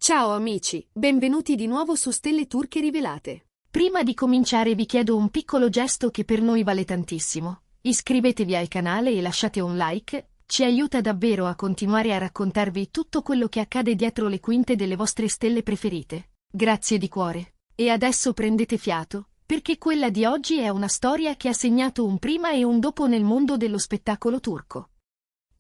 Ciao amici, benvenuti di nuovo su Stelle Turche Rivelate. Prima di cominciare vi chiedo un piccolo gesto che per noi vale tantissimo. Iscrivetevi al canale e lasciate un like, ci aiuta davvero a continuare a raccontarvi tutto quello che accade dietro le quinte delle vostre stelle preferite. Grazie di cuore. E adesso prendete fiato, perché quella di oggi è una storia che ha segnato un prima e un dopo nel mondo dello spettacolo turco.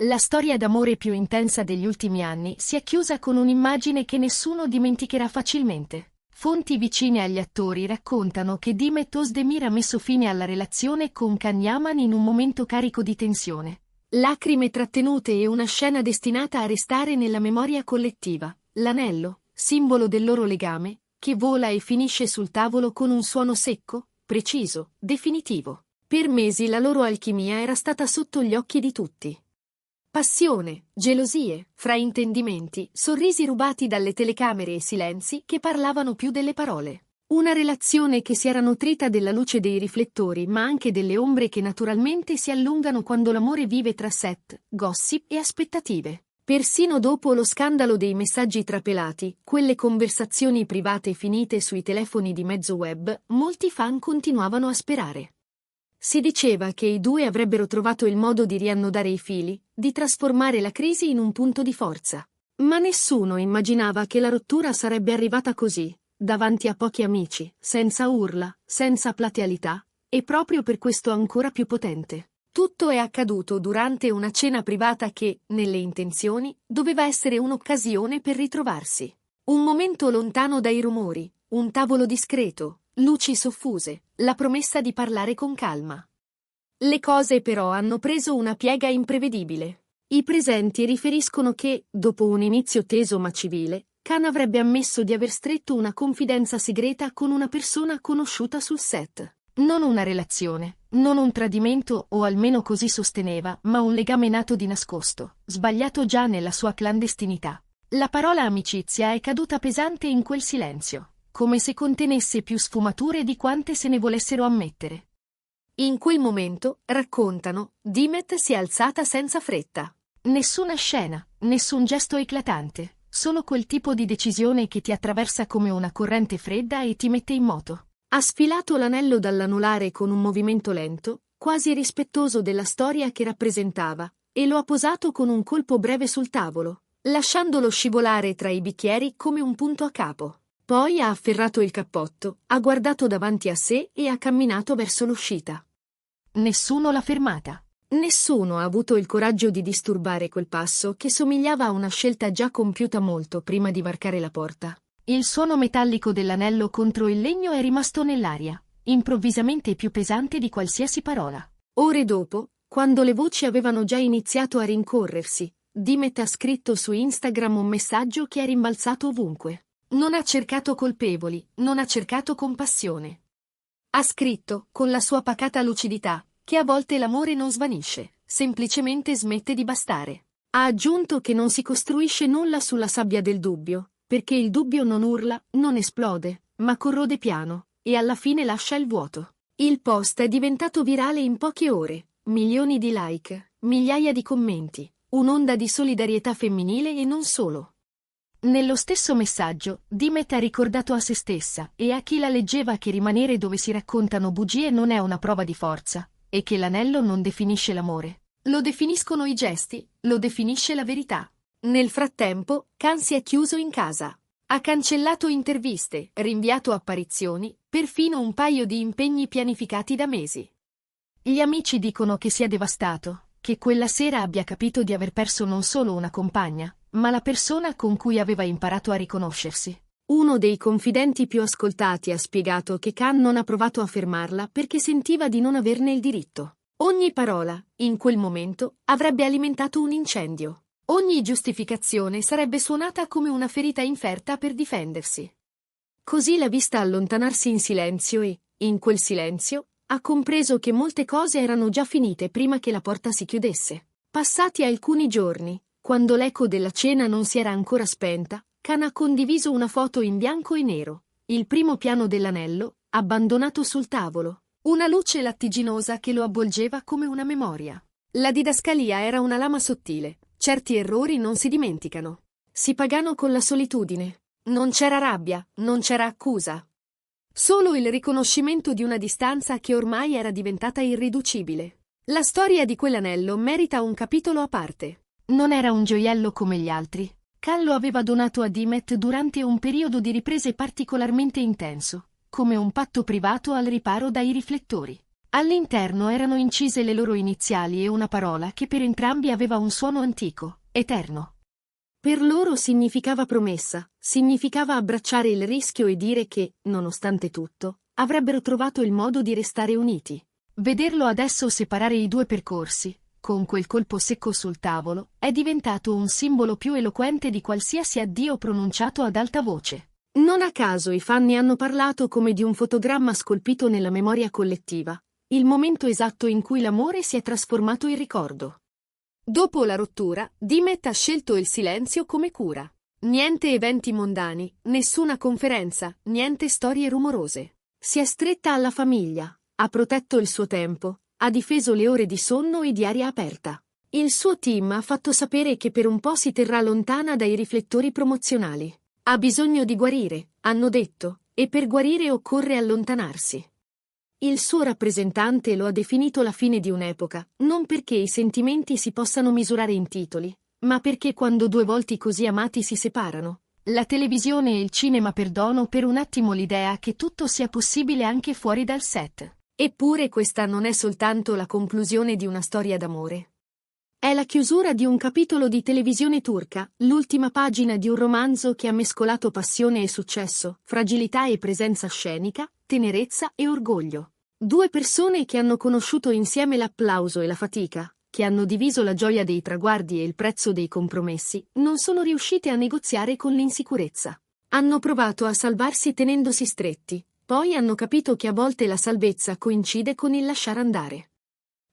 La storia d'amore più intensa degli ultimi anni si è chiusa con un'immagine che nessuno dimenticherà facilmente. Fonti vicine agli attori raccontano che Demet Özdemir ha messo fine alla relazione con Can Yaman in un momento carico di tensione. Lacrime trattenute e una scena destinata a restare nella memoria collettiva. L'anello, simbolo del loro legame, che vola e finisce sul tavolo con un suono secco, preciso, definitivo. Per mesi la loro alchimia era stata sotto gli occhi di tutti. Passione, gelosie, fraintendimenti, sorrisi rubati dalle telecamere e silenzi che parlavano più delle parole. Una relazione che si era nutrita della luce dei riflettori ma anche delle ombre che naturalmente si allungano quando l'amore vive tra set, gossip e aspettative. Persino dopo lo scandalo dei messaggi trapelati, quelle conversazioni private finite sui telefoni di mezzo web, molti fan continuavano a sperare. Si diceva che i due avrebbero trovato il modo di riannodare i fili, di trasformare la crisi in un punto di forza. Ma nessuno immaginava che la rottura sarebbe arrivata così, davanti a pochi amici, senza urla, senza platealità, e proprio per questo ancora più potente. Tutto è accaduto durante una cena privata che, nelle intenzioni, doveva essere un'occasione per ritrovarsi. Un momento lontano dai rumori, un tavolo discreto, luci soffuse, la promessa di parlare con calma. Le cose però hanno preso una piega imprevedibile. I presenti riferiscono che, dopo un inizio teso ma civile, Can avrebbe ammesso di aver stretto una confidenza segreta con una persona conosciuta sul set. Non una relazione, non un tradimento o almeno così sosteneva, ma un legame nato di nascosto, sbagliato già nella sua clandestinità. La parola amicizia è caduta pesante in quel silenzio, come se contenesse più sfumature di quante se ne volessero ammettere. In quel momento, raccontano, Demet si è alzata senza fretta. Nessuna scena, nessun gesto eclatante, solo quel tipo di decisione che ti attraversa come una corrente fredda e ti mette in moto. Ha sfilato l'anello dall'anulare con un movimento lento, quasi rispettoso della storia che rappresentava, e lo ha posato con un colpo breve sul tavolo, lasciandolo scivolare tra i bicchieri come un punto a capo. Poi ha afferrato il cappotto, ha guardato davanti a sé e ha camminato verso l'uscita. Nessuno l'ha fermata. Nessuno ha avuto il coraggio di disturbare quel passo che somigliava a una scelta già compiuta molto prima di varcare la porta. Il suono metallico dell'anello contro il legno è rimasto nell'aria, improvvisamente più pesante di qualsiasi parola. Ore dopo, quando le voci avevano già iniziato a rincorrersi, Demet ha scritto su Instagram un messaggio che è rimbalzato ovunque. Non ha cercato colpevoli, non ha cercato compassione. Ha scritto, con la sua pacata lucidità, che a volte l'amore non svanisce, semplicemente smette di bastare. Ha aggiunto che non si costruisce nulla sulla sabbia del dubbio, perché il dubbio non urla, non esplode, ma corrode piano, e alla fine lascia il vuoto. Il post è diventato virale in poche ore, milioni di like, migliaia di commenti, un'onda di solidarietà femminile e non solo. Nello stesso messaggio, Demet ha ricordato a se stessa e a chi la leggeva che rimanere dove si raccontano bugie non è una prova di forza, e che l'anello non definisce l'amore. Lo definiscono i gesti, lo definisce la verità. Nel frattempo, Can si è chiuso in casa. Ha cancellato interviste, rinviato apparizioni, perfino un paio di impegni pianificati da mesi. Gli amici dicono che sia devastato, che quella sera abbia capito di aver perso non solo una compagna, ma la persona con cui aveva imparato a riconoscersi. Uno dei confidenti più ascoltati ha spiegato che Can non ha provato a fermarla perché sentiva di non averne il diritto. Ogni parola, in quel momento, avrebbe alimentato un incendio. Ogni giustificazione sarebbe suonata come una ferita inferta per difendersi. Così l'ha vista allontanarsi in silenzio e, in quel silenzio, ha compreso che molte cose erano già finite prima che la porta si chiudesse. Passati alcuni giorni, quando l'eco della cena non si era ancora spenta, Can ha condiviso una foto in bianco e nero, il primo piano dell'anello, abbandonato sul tavolo, una luce lattiginosa che lo avvolgeva come una memoria. La didascalia era una lama sottile, certi errori non si dimenticano. Si pagano con la solitudine. Non c'era rabbia, non c'era accusa. Solo il riconoscimento di una distanza che ormai era diventata irriducibile. La storia di quell'anello merita un capitolo a parte. Non era un gioiello come gli altri. Cal lo aveva donato a Dimet durante un periodo di riprese particolarmente intenso, come un patto privato al riparo dai riflettori. All'interno erano incise le loro iniziali e una parola che per entrambi aveva un suono antico, eterno. Per loro significava promessa, significava abbracciare il rischio e dire che, nonostante tutto, avrebbero trovato il modo di restare uniti. Vederlo adesso separare i due percorsi, con quel colpo secco sul tavolo, è diventato un simbolo più eloquente di qualsiasi addio pronunciato ad alta voce. Non a caso i fan ne hanno parlato come di un fotogramma scolpito nella memoria collettiva, il momento esatto in cui l'amore si è trasformato in ricordo. Dopo la rottura, Dimet ha scelto il silenzio come cura. Niente eventi mondani, nessuna conferenza, niente storie rumorose. Si è stretta alla famiglia, ha protetto il suo tempo, ha difeso le ore di sonno e di aria aperta. Il suo team ha fatto sapere che per un po' si terrà lontana dai riflettori promozionali. Ha bisogno di guarire, hanno detto, e per guarire occorre allontanarsi. Il suo rappresentante lo ha definito la fine di un'epoca, non perché i sentimenti si possano misurare in titoli, ma perché quando due volti così amati si separano, la televisione e il cinema perdono per un attimo l'idea che tutto sia possibile anche fuori dal set. Eppure questa non è soltanto la conclusione di una storia d'amore. È la chiusura di un capitolo di televisione turca, l'ultima pagina di un romanzo che ha mescolato passione e successo, fragilità e presenza scenica, tenerezza e orgoglio. Due persone che hanno conosciuto insieme l'applauso e la fatica, che hanno diviso la gioia dei traguardi e il prezzo dei compromessi, non sono riuscite a negoziare con l'insicurezza. Hanno provato a salvarsi tenendosi stretti, poi hanno capito che a volte la salvezza coincide con il lasciare andare.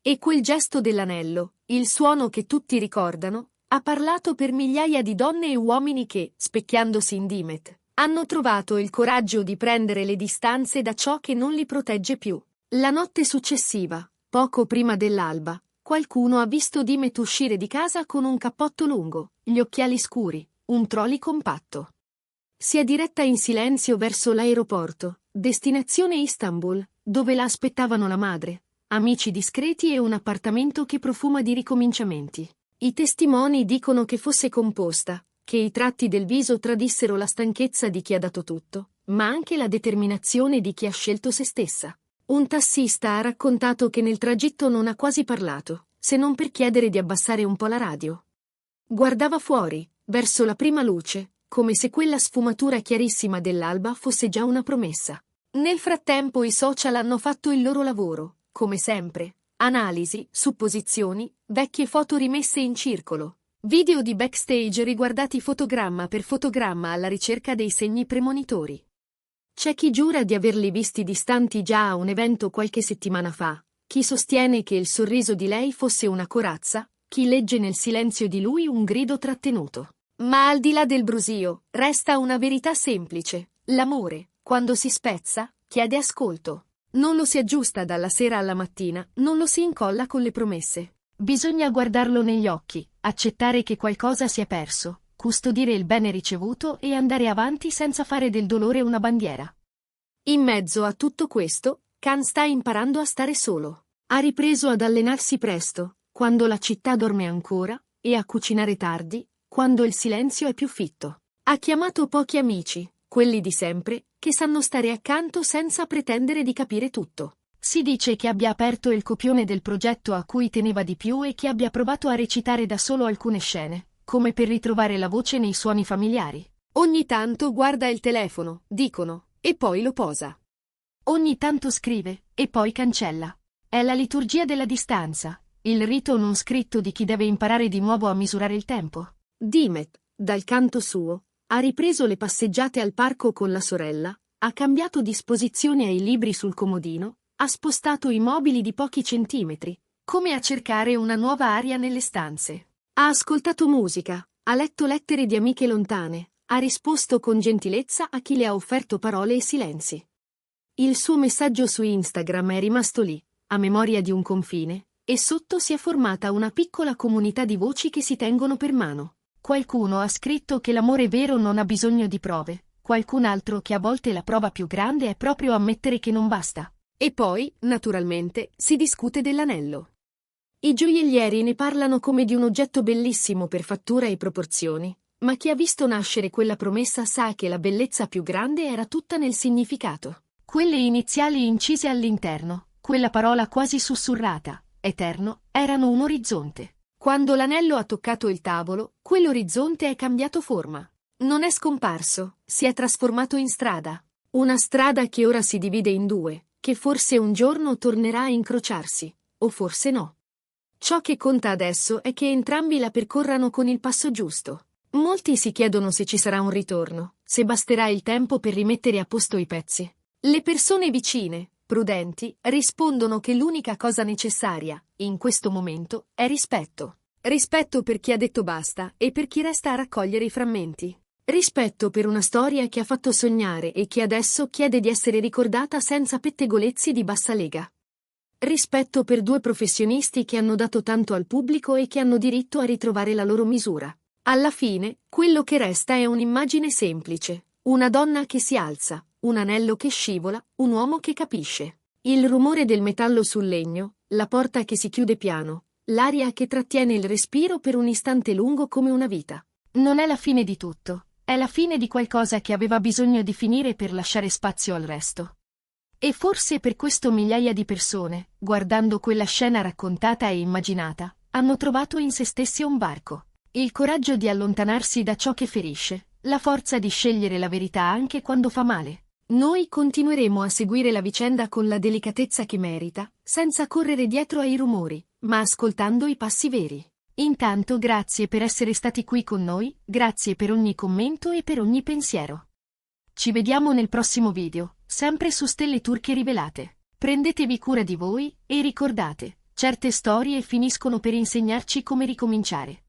E quel gesto dell'anello, il suono che tutti ricordano, ha parlato per migliaia di donne e uomini che, specchiandosi in Dimet, hanno trovato il coraggio di prendere le distanze da ciò che non li protegge più. La notte successiva, poco prima dell'alba, qualcuno ha visto Dimet uscire di casa con un cappotto lungo, gli occhiali scuri, un trolley compatto. Si è diretta in silenzio verso l'aeroporto, destinazione Istanbul, dove la aspettavano la madre, amici discreti e un appartamento che profuma di ricominciamenti. I testimoni dicono che fosse composta, che i tratti del viso tradissero la stanchezza di chi ha dato tutto, ma anche la determinazione di chi ha scelto se stessa. Un tassista ha raccontato che nel tragitto non ha quasi parlato, se non per chiedere di abbassare un po' la radio. Guardava fuori, verso la prima luce, come se quella sfumatura chiarissima dell'alba fosse già una promessa. Nel frattempo i social hanno fatto il loro lavoro. Come sempre, analisi, supposizioni, vecchie foto rimesse in circolo, video di backstage riguardati fotogramma per fotogramma alla ricerca dei segni premonitori. C'è chi giura di averli visti distanti già a un evento qualche settimana fa, chi sostiene che il sorriso di lei fosse una corazza, chi legge nel silenzio di lui un grido trattenuto. Ma al di là del brusio, resta una verità semplice: l'amore, quando si spezza, chiede ascolto. Non lo si aggiusta dalla sera alla mattina, non lo si incolla con le promesse. Bisogna guardarlo negli occhi, accettare che qualcosa si è perso, custodire il bene ricevuto e andare avanti senza fare del dolore una bandiera. In mezzo a tutto questo, Khan sta imparando a stare solo. Ha ripreso ad allenarsi presto, quando la città dorme ancora, e a cucinare tardi, quando il silenzio è più fitto. Ha chiamato pochi amici, quelli di sempre, che sanno stare accanto senza pretendere di capire tutto. Si dice che abbia aperto il copione del progetto a cui teneva di più e che abbia provato a recitare da solo alcune scene, come per ritrovare la voce nei suoni familiari. Ogni tanto guarda il telefono, dicono, e poi lo posa. Ogni tanto scrive, e poi cancella. È la liturgia della distanza, il rito non scritto di chi deve imparare di nuovo a misurare il tempo. Dimet, dal canto suo, ha ripreso le passeggiate al parco con la sorella, ha cambiato disposizione ai libri sul comodino, ha spostato i mobili di pochi centimetri, come a cercare una nuova aria nelle stanze. Ha ascoltato musica, ha letto lettere di amiche lontane, ha risposto con gentilezza a chi le ha offerto parole e silenzi. Il suo messaggio su Instagram è rimasto lì, a memoria di un confine, e sotto si è formata una piccola comunità di voci che si tengono per mano. Qualcuno ha scritto che l'amore vero non ha bisogno di prove, qualcun altro che a volte la prova più grande è proprio ammettere che non basta. E poi, naturalmente, si discute dell'anello. I gioiellieri ne parlano come di un oggetto bellissimo per fattura e proporzioni, ma chi ha visto nascere quella promessa sa che la bellezza più grande era tutta nel significato. Quelle iniziali incise all'interno, quella parola quasi sussurrata, eterno, erano un orizzonte. Quando l'anello ha toccato il tavolo, quell'orizzonte è cambiato forma. Non è scomparso, si è trasformato in strada. Una strada che ora si divide in due, che forse un giorno tornerà a incrociarsi, o forse no. Ciò che conta adesso è che entrambi la percorrano con il passo giusto. Molti si chiedono se ci sarà un ritorno, se basterà il tempo per rimettere a posto i pezzi. Le persone vicine, prudenti, rispondono che l'unica cosa necessaria, in questo momento, è rispetto. Rispetto per chi ha detto basta e per chi resta a raccogliere i frammenti. Rispetto per una storia che ha fatto sognare e che adesso chiede di essere ricordata senza pettegolezzi di bassa lega. Rispetto per due professionisti che hanno dato tanto al pubblico e che hanno diritto a ritrovare la loro misura. Alla fine, quello che resta è un'immagine semplice, una donna che si alza, un anello che scivola, un uomo che capisce. Il rumore del metallo sul legno, la porta che si chiude piano, l'aria che trattiene il respiro per un istante lungo come una vita. Non è la fine di tutto, è la fine di qualcosa che aveva bisogno di finire per lasciare spazio al resto. E forse per questo migliaia di persone, guardando quella scena raccontata e immaginata, hanno trovato in se stessi un varco. Il coraggio di allontanarsi da ciò che ferisce, la forza di scegliere la verità anche quando fa male. Noi continueremo a seguire la vicenda con la delicatezza che merita, senza correre dietro ai rumori, ma ascoltando i passi veri. Intanto grazie per essere stati qui con noi, grazie per ogni commento e per ogni pensiero. Ci vediamo nel prossimo video, sempre su Stelle Turche Rivelate. Prendetevi cura di voi e ricordate, certe storie finiscono per insegnarci come ricominciare.